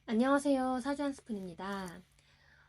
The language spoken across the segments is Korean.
안녕하세요. 사주 한 스푼입니다.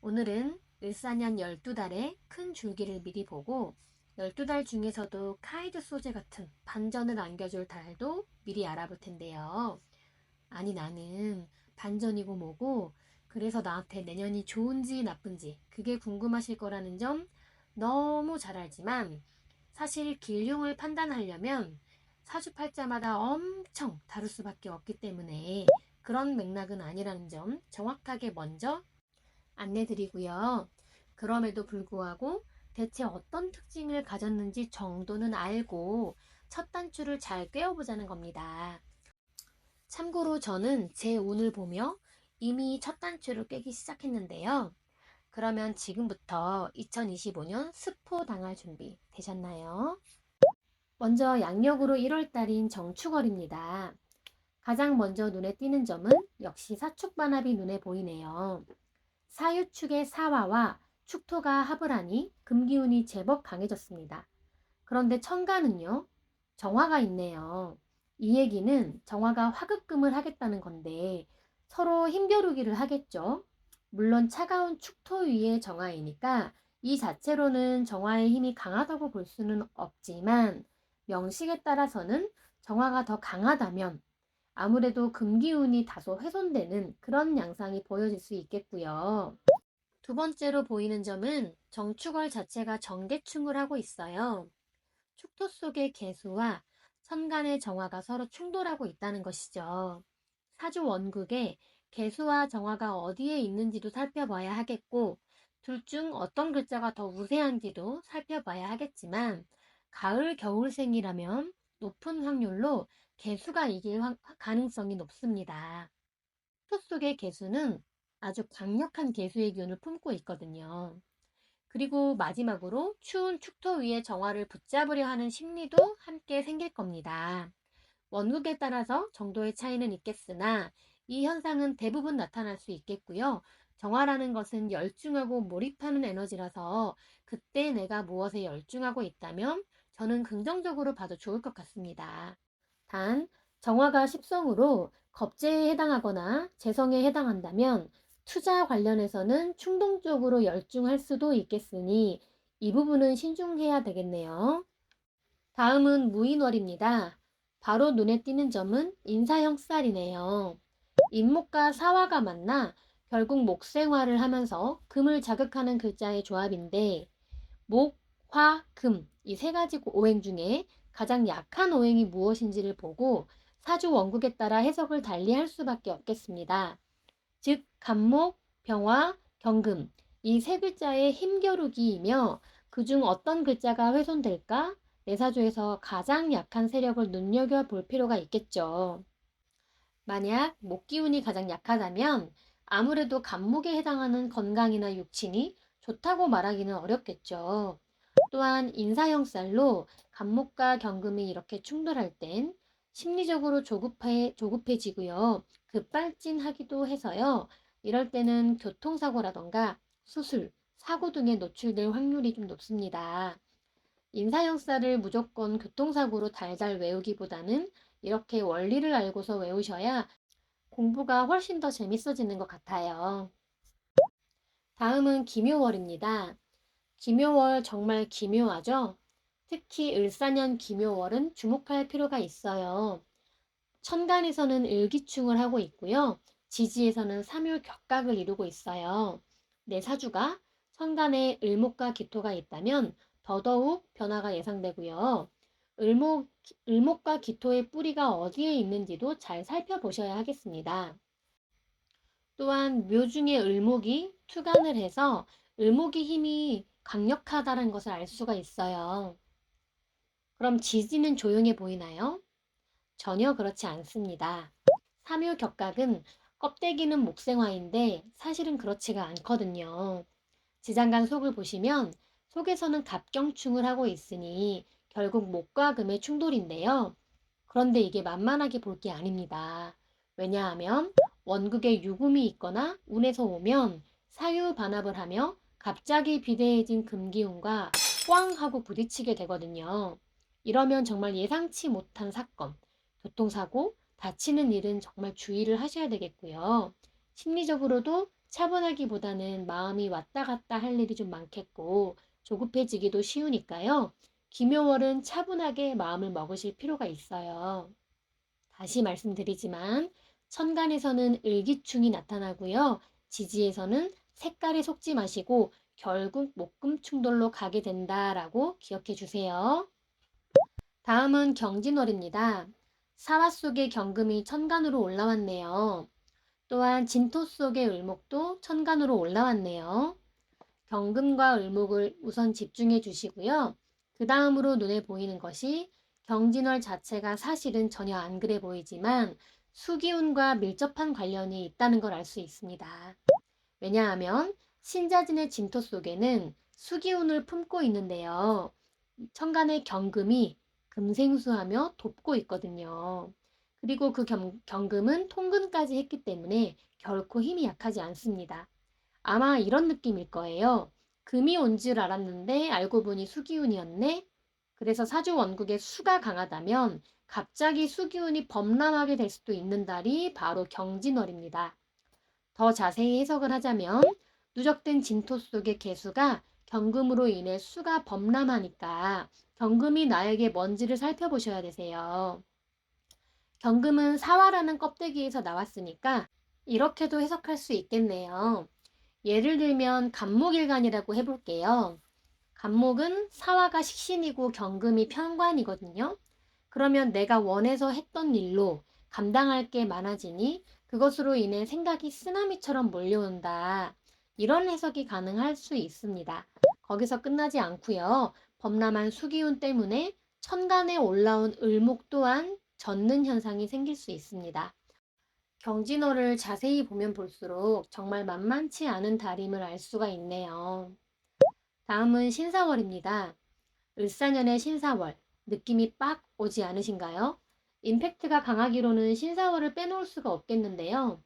오늘은 을사년 12달의 큰 줄기를 미리 보고 12달 중에서도 카이드 소재 같은 반전을 안겨줄 달도 미리 알아볼 텐데요. 아니 나는 반전이고 뭐고 그래서 나한테 내년이 좋은지 나쁜지 그게 궁금하실 거라는 점 너무 잘 알지만 사실 길흉을 판단하려면 사주팔자마다 엄청 다를 수밖에 없기 때문에 그런 맥락은 아니라는 점 정확하게 먼저 안내드리고요. 그럼에도 불구하고 대체 어떤 특징을 가졌는지 정도는 알고 첫 단추를 잘 꿰어보자는 겁니다. 참고로 저는 제 운을 보며 이미 첫 단추를 꿰기 시작했는데요. 그러면 지금부터 2025년 스포 당할 준비 되셨나요? 먼저 양력으로 1월달인 정축월입니다. 가장 먼저 눈에 띄는 점은 역시 사축반합이 눈에 보이네요. 사유축의 사화와 축토가 합을 하니 금기운이 제법 강해졌습니다. 그런데 천간은요, 정화가 있네요. 이 얘기는 정화가 화급금을 하겠다는 건데 서로 힘겨루기를 하겠죠. 물론 차가운 축토 위의 정화이니까 이 자체로는 정화의 힘이 강하다고 볼 수는 없지만 명식에 따라서는 정화가 더 강하다면 아무래도 금기운이 다소 훼손되는 그런 양상이 보여질 수 있겠고요. 두 번째로 보이는 점은 정축월 자체가 정계충을 하고 있어요. 축토 속의 개수와 천간의 정화가 서로 충돌하고 있다는 것이죠. 사주 원국에 개수와 정화가 어디에 있는지도 살펴봐야 하겠고, 둘 중 어떤 글자가 더 우세한지도 살펴봐야 하겠지만, 가을, 겨울생이라면 높은 확률로 개수가 이길 가능성이 높습니다. 축토 속의 개수는 아주 강력한 개수의 기운을 품고 있거든요. 그리고 마지막으로 추운 축토 위에 정화를 붙잡으려 하는 심리도 함께 생길 겁니다. 원국에 따라서 정도의 차이는 있겠으나 이 현상은 대부분 나타날 수 있겠고요. 정화라는 것은 열중하고 몰입하는 에너지라서 그때 내가 무엇에 열중하고 있다면 저는 긍정적으로 봐도 좋을 것 같습니다. 단, 정화가 십성으로 겁재에 해당하거나 재성에 해당한다면 투자 관련해서는 충동적으로 열중할 수도 있겠으니 이 부분은 신중해야 되겠네요. 다음은 무인월입니다. 바로 눈에 띄는 점은 인사형 쌀이네요. 인목과 사화가 만나 결국 목생화를 하면서 금을 자극하는 글자의 조합인데 목, 화, 금 이 세 가지 오행 중에 가장 약한 오행이 무엇인지를 보고 사주 원국에 따라 해석을 달리할 수밖에 없겠습니다. 즉 간목, 병화, 경금 이 세 글자의 힘겨루기이며 그중 어떤 글자가 훼손될까? 내 사주에서 가장 약한 세력을 눈여겨볼 필요가 있겠죠. 만약 목기운이 가장 약하다면 아무래도 간목에 해당하는 건강이나 육친이 좋다고 말하기는 어렵겠죠. 또한 인사형 쌀로 간목과 경금이 이렇게 충돌할 땐 심리적으로 조급해지고요. 급발진하기도 해서요. 이럴 때는 교통사고라던가 수술, 사고 등에 노출될 확률이 좀 높습니다. 인사형 쌀을 무조건 교통사고로 달달 외우기보다는 이렇게 원리를 알고서 외우셔야 공부가 훨씬 더 재밌어지는 것 같아요. 다음은 기묘월입니다. 기묘월 정말 기묘하죠? 특히 을사년 기묘월은 주목할 필요가 있어요. 천간에서는 을기충을 하고 있고요. 지지에서는 삼율격각을 이루고 있어요. 내 사주가 천간에 을목과 기토가 있다면 더더욱 변화가 예상되고요. 을목, 을목과 기토의 뿌리가 어디에 있는지도 잘 살펴보셔야 하겠습니다. 또한 묘 중에 을목이 투간을 해서 을목의 힘이 강력하다는 것을 알 수가 있어요. 그럼 지지는 조용해 보이나요? 전혀 그렇지 않습니다. 삼요격각은 껍데기는 목생화인데 사실은 그렇지가 않거든요. 지장간 속을 보시면 속에서는 갑경충을 하고 있으니 결국 목과 금의 충돌인데요. 그런데 이게 만만하게 볼 게 아닙니다. 왜냐하면 원국에 유금이 있거나 운에서 오면 사유반합을 하며 갑자기 비대해진 금기운과 꽝 하고 부딪히게 되거든요. 이러면 정말 예상치 못한 사건, 교통사고, 다치는 일은 정말 주의를 하셔야 되겠고요. 심리적으로도 차분하기보다는 마음이 왔다 갔다 할 일이 좀 많겠고 조급해지기도 쉬우니까요. 기묘월은 차분하게 마음을 먹으실 필요가 있어요. 다시 말씀드리지만 천간에서는 을기충이 나타나고요. 지지에서는 색깔에 속지 마시고 결국 목금 충돌로 가게 된다라고 기억해 주세요. 다음은 경진월입니다. 사화 속의 경금이 천간으로 올라왔네요. 또한 진토 속의 을목도 천간으로 올라왔네요. 경금과 을목을 우선 집중해 주시고요. 그 다음으로 눈에 보이는 것이 경진월 자체가 사실은 전혀 안 그래 보이지만 수기운과 밀접한 관련이 있다는 걸 알 수 있습니다. 왜냐하면 신자진의 진토 속에는 수기운을 품고 있는데요. 천간의 경금이 금생수하며 돕고 있거든요. 그리고 그 경금은 통근까지 했기 때문에 결코 힘이 약하지 않습니다. 아마 이런 느낌일 거예요. 금이 온 줄 알았는데 알고 보니 수기운이었네. 그래서 사주 원국의 수가 강하다면 갑자기 수기운이 범람하게 될 수도 있는 달이 바로 경진월입니다. 더 자세히 해석을 하자면 누적된 진토 속의 개수가 경금으로 인해 수가 범람하니까 경금이 나에게 뭔지를 살펴보셔야 되세요. 경금은 사화라는 껍데기에서 나왔으니까 이렇게도 해석할 수 있겠네요. 예를 들면 간목일간이라고 해볼게요. 간목은 사화가 식신이고 경금이 편관이거든요. 그러면 내가 원해서 했던 일로 감당할 게 많아지니 그것으로 인해 생각이 쓰나미처럼 몰려온다. 이런 해석이 가능할 수 있습니다. 거기서 끝나지 않고요. 범람한 수기운 때문에 천간에 올라온 을목 또한 젖는 현상이 생길 수 있습니다. 경진호를 자세히 보면 볼수록 정말 만만치 않은 달임을 알 수가 있네요. 다음은 신사월입니다. 을사년의 신사월, 느낌이 빡 오지 않으신가요? 임팩트가 강하기로는 신사월을 빼놓을 수가 없겠는데요.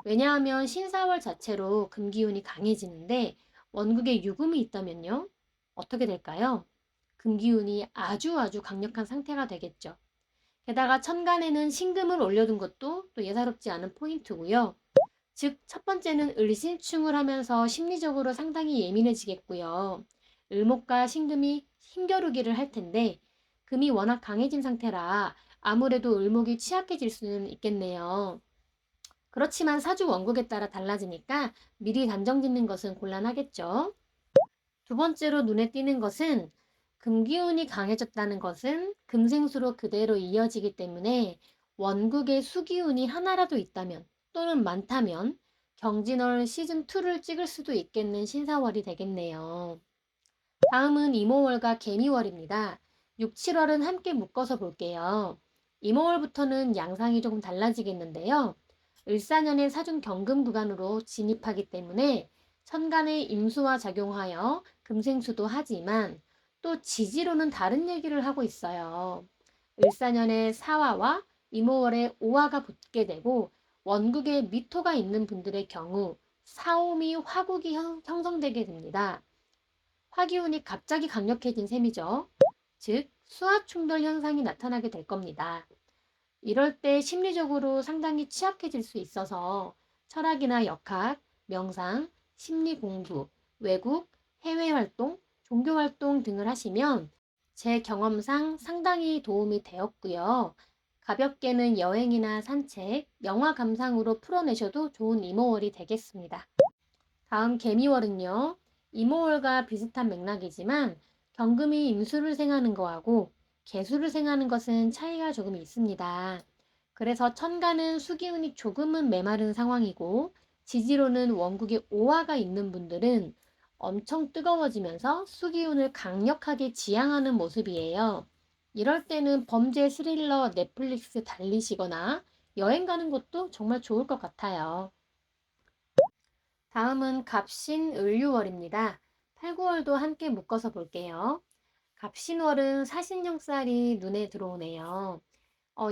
왜냐하면 신사월 자체로 금기운이 강해지는데 원국에 유금이 있다면요? 어떻게 될까요? 금기운이 아주 강력한 상태가 되겠죠. 게다가 천간에는 신금을 올려둔 것도 또 예사롭지 않은 포인트고요. 즉, 첫 번째는 을신충을 하면서 심리적으로 상당히 예민해지겠고요. 을목과 신금이 힘겨루기를 할 텐데 금이 워낙 강해진 상태라 아무래도 을목이 취약해질 수는 있겠네요. 그렇지만 사주 원국에 따라 달라지니까 미리 단정 짓는 것은 곤란하겠죠. 두 번째로 눈에 띄는 것은 금기운이 강해졌다는 것은 금생수로 그대로 이어지기 때문에 원국의 수기운이 하나라도 있다면 또는 많다면 경진월 시즌2를 찍을 수도 있겠는 신사월이 되겠네요. 다음은 이모월과 개미월입니다. 6, 7월은 함께 묶어서 볼게요. 이모월부터는 양상이 조금 달라지겠는데요. 을사년의 사중 경금 구간으로 진입하기 때문에 천간의 임수와 작용하여 금생수도 하지만 또 지지로는 다른 얘기를 하고 있어요. 을사년의 사화와 이모월의 오화가 붙게 되고 원국에 미토가 있는 분들의 경우 사오미 화국이 형성되게 됩니다. 화기운이 갑자기 강력해진 셈이죠. 즉, 수화 충돌 현상이 나타나게 될 겁니다. 이럴 때 심리적으로 상당히 취약해질 수 있어서 철학이나 역학, 명상, 심리 공부, 외국, 해외 활동, 종교 활동 등을 하시면 제 경험상 상당히 도움이 되었고요. 가볍게는 여행이나 산책, 영화 감상으로 풀어내셔도 좋은 이모월이 되겠습니다. 다음 개미월은요. 이모월과 비슷한 맥락이지만 경금이 임수를 생하는 거하고 개수를 생하는 것은 차이가 조금 있습니다. 그래서 천간은 수기운이 조금은 메마른 상황이고 지지로는 원국에 오화가 있는 분들은 엄청 뜨거워지면서 수기운을 강력하게 지향하는 모습이에요. 이럴 때는 범죄 스릴러 넷플릭스 달리시거나 여행 가는 것도 정말 좋을 것 같아요. 다음은 갑신을유월입니다. 8, 9월도 함께 묶어서 볼게요. 갑신월은 사신용살이 눈에 들어오네요.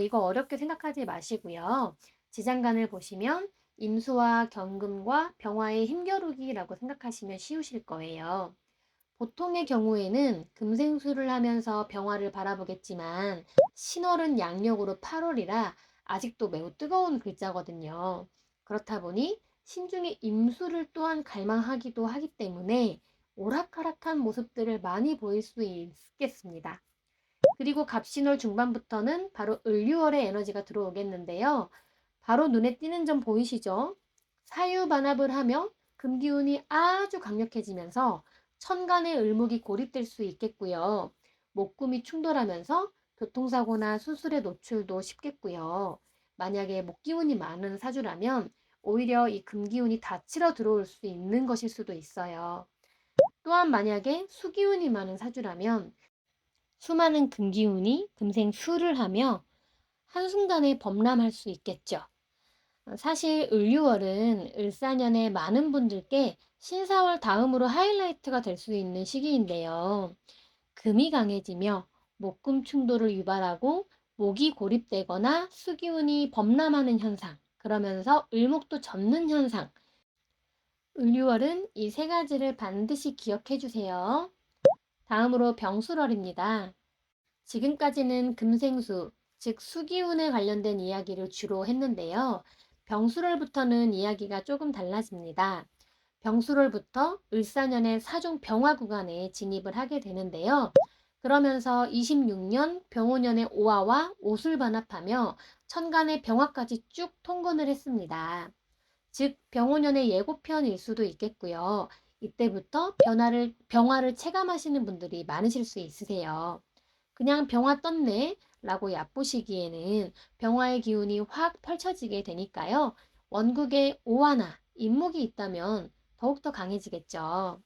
이거 어렵게 생각하지 마시고요. 지장간을 보시면 임수와 경금과 병화의 힘겨루기라고 생각하시면 쉬우실 거예요. 보통의 경우에는 금생수를 하면서 병화를 바라보겠지만 신월은 양력으로 8월이라 아직도 매우 뜨거운 글자거든요. 그렇다 보니 신중의 임수를 또한 갈망하기도 하기 때문에 오락가락한 모습들을 많이 보일 수 있겠습니다. 그리고 갑신월 중반부터는 바로 을유월의 에너지가 들어오겠는데요. 바로 눈에 띄는 점 보이시죠? 사유반합을 하며 금기운이 아주 강력해지면서 천간의 을목이 고립될 수 있겠고요. 목금이 충돌하면서 교통사고나 수술에 노출도 쉽겠고요. 만약에 목기운이 많은 사주라면 오히려 이 금기운이 다치러 들어올 수 있는 것일 수도 있어요. 또한 만약에 수기운이 많은 사주라면 수많은 금기운이 금생 수를 하며 한순간에 범람할 수 있겠죠. 사실 을유월은 을사년의 많은 분들께 신사월 다음으로 하이라이트가 될 수 있는 시기인데요. 금이 강해지며 목금 충돌을 유발하고 목이 고립되거나 수기운이 범람하는 현상, 그러면서 을목도 젖는 현상. 을유월은 이 세 가지를 반드시 기억해 주세요. 다음으로 병술월입니다. 지금까지는 금생수, 즉 수기운에 관련된 이야기를 주로 했는데요. 병술월부터는 이야기가 조금 달라집니다. 병술월부터 을사년의 사중 병화 구간에 진입을 하게 되는데요. 그러면서 26년 병오년의 오화와 옷을 반합하며 천간의 병화까지 쭉 통근을 했습니다. 즉 병오년의 예고편일 수도 있겠고요. 이때부터 병화를 체감하시는 분들이 많으실 수 있으세요. 그냥 병화 떴네 라고 얕보시기에는 병화의 기운이 확 펼쳐지게 되니까요. 원국에 오화나 인목이 있다면 더욱더 강해지겠죠.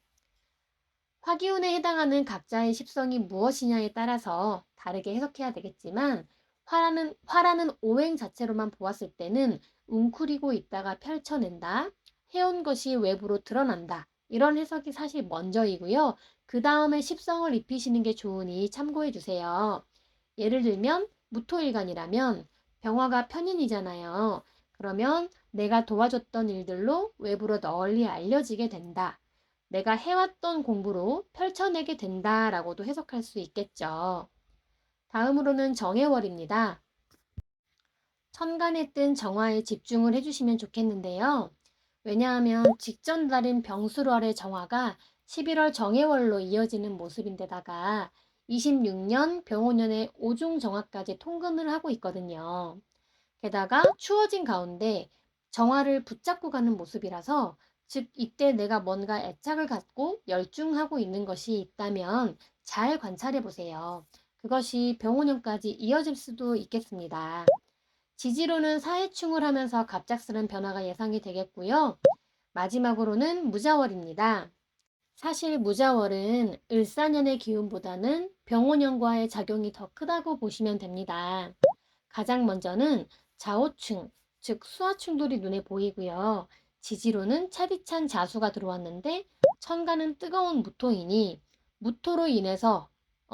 화기운에 해당하는 각자의 십성이 무엇이냐에 따라서 다르게 해석해야 되겠지만 화라는 오행 자체로만 보았을 때는 웅크리고 있다가 펼쳐낸다. 해온 것이 외부로 드러난다. 이런 해석이 사실 먼저이고요. 그 다음에 십성을 입히시는 게 좋으니 참고해 주세요. 예를 들면 무토일간이라면 병화가 편인이잖아요. 그러면 내가 도와줬던 일들로 외부로 널리 알려지게 된다. 내가 해왔던 공부로 펼쳐내게 된다라고도 해석할 수 있겠죠. 다음으로는 정해월입니다. 천간에 뜬 정화에 집중을 해주시면 좋겠는데요. 왜냐하면 직전 달인 병술월의 정화가 11월 정해월로 이어지는 모습인데다가 26년 병오년의 오중 정화까지 통근을 하고 있거든요. 게다가 추워진 가운데 정화를 붙잡고 가는 모습이라서 즉 이때 내가 뭔가 애착을 갖고 열중하고 있는 것이 있다면 잘 관찰해 보세요. 그것이 병오년까지 이어질 수도 있겠습니다. 지지로는 사해충을 하면서 갑작스런 변화가 예상이 되겠고요. 마지막으로는 무자월입니다. 사실 무자월은 을사년의 기운보다는 병오년과의 작용이 더 크다고 보시면 됩니다. 가장 먼저는 자오충, 즉 수화 충돌이 눈에 보이고요. 지지로는 차디찬 자수가 들어왔는데 천간은 뜨거운 무토이니 무토로 인해서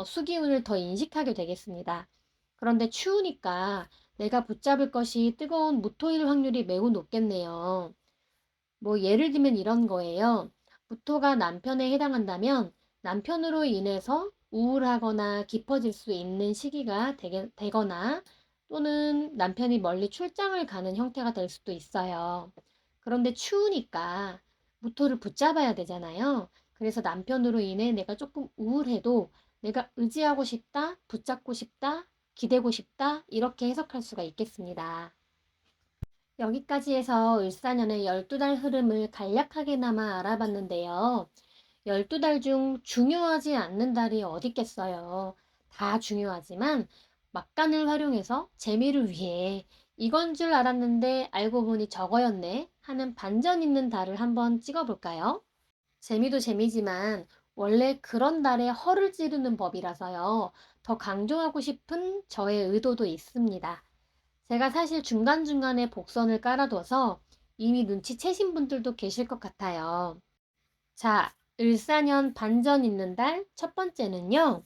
수기운을 더 인식하게 되겠습니다. 그런데 추우니까 내가 붙잡을 것이 뜨거운 무토일 확률이 매우 높겠네요. 뭐 예를 들면 이런 거예요. 무토가 남편에 해당한다면 남편으로 인해서 우울하거나 깊어질 수 있는 시기가 되거나 또는 남편이 멀리 출장을 가는 형태가 될 수도 있어요. 그런데 추우니까 무토를 붙잡아야 되잖아요. 그래서 남편으로 인해 내가 조금 우울해도 내가 의지하고 싶다, 붙잡고 싶다, 기대고 싶다, 이렇게 해석할 수가 있겠습니다. 여기까지 해서 을사년의 12달 흐름을 간략하게나마 알아봤는데요. 12달 중 중요하지 않는 달이 어디 있겠어요. 다 중요하지만 막간을 활용해서 재미를 위해 이건 줄 알았는데 알고 보니 저거였네 하는 반전 있는 달을 한번 찍어볼까요? 재미도 재미지만 원래 그런 달에 허를 찌르는 법이라서요. 더 강조하고 싶은 저의 의도도 있습니다. 제가 사실 중간중간에 복선을 깔아둬서 이미 눈치채신 분들도 계실 것 같아요. 자, 을사년 반전 있는 달 첫 번째는요.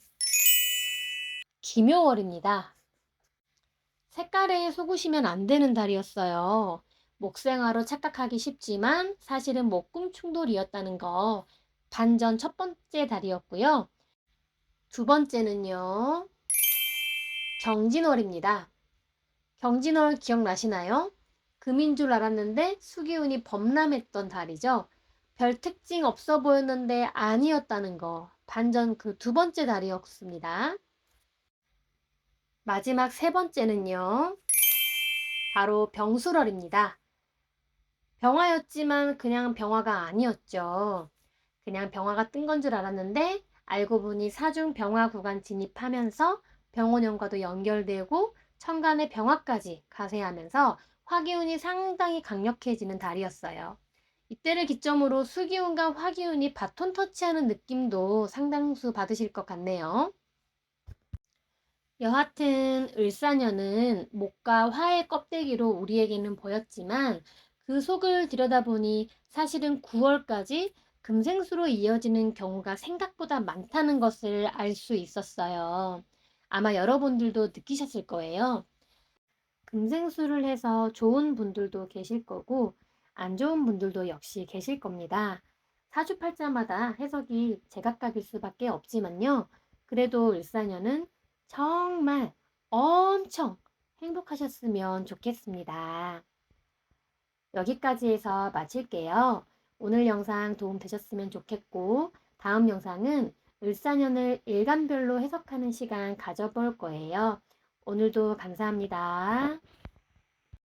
김효월입니다. 색깔에 속으시면 안 되는 달이었어요. 목생화로 착각하기 쉽지만 사실은 목금 충돌이었다는 거 반전 첫 번째 달이었고요. 두 번째는요. 경진월입니다. 경진월 기억나시나요? 금인 줄 알았는데 수기운이 범람했던 달이죠. 별 특징 없어 보였는데 아니었다는 거. 반전 그 두 번째 달이었습니다. 마지막 세 번째는요. 바로 병술월입니다. 병화였지만 그냥 병화가 아니었죠. 그냥 병화가 뜬 건 줄 알았는데 알고 보니 사중 병화 구간 진입하면서 병원형과도 연결되고 천간의 병화까지 가세하면서 화기운이 상당히 강력해지는 달이었어요. 이때를 기점으로 수기운과 화기운이 바톤 터치하는 느낌도 상당수 받으실 것 같네요. 여하튼 을사년은 목과 화의 껍데기로 우리에게는 보였지만 그 속을 들여다보니 사실은 9월까지 금생수로 이어지는 경우가 생각보다 많다는 것을 알 수 있었어요. 아마 여러분들도 느끼셨을 거예요. 금생수를 해서 좋은 분들도 계실 거고 안 좋은 분들도 역시 계실 겁니다. 사주팔자마다 해석이 제각각일 수밖에 없지만요. 그래도 을사년은 정말 엄청 행복하셨으면 좋겠습니다. 여기까지 해서 마칠게요. 오늘 영상 도움 되셨으면 좋겠고 다음 영상은 을사년을 일간별로 해석하는 시간 가져볼 거예요. 오늘도 감사합니다.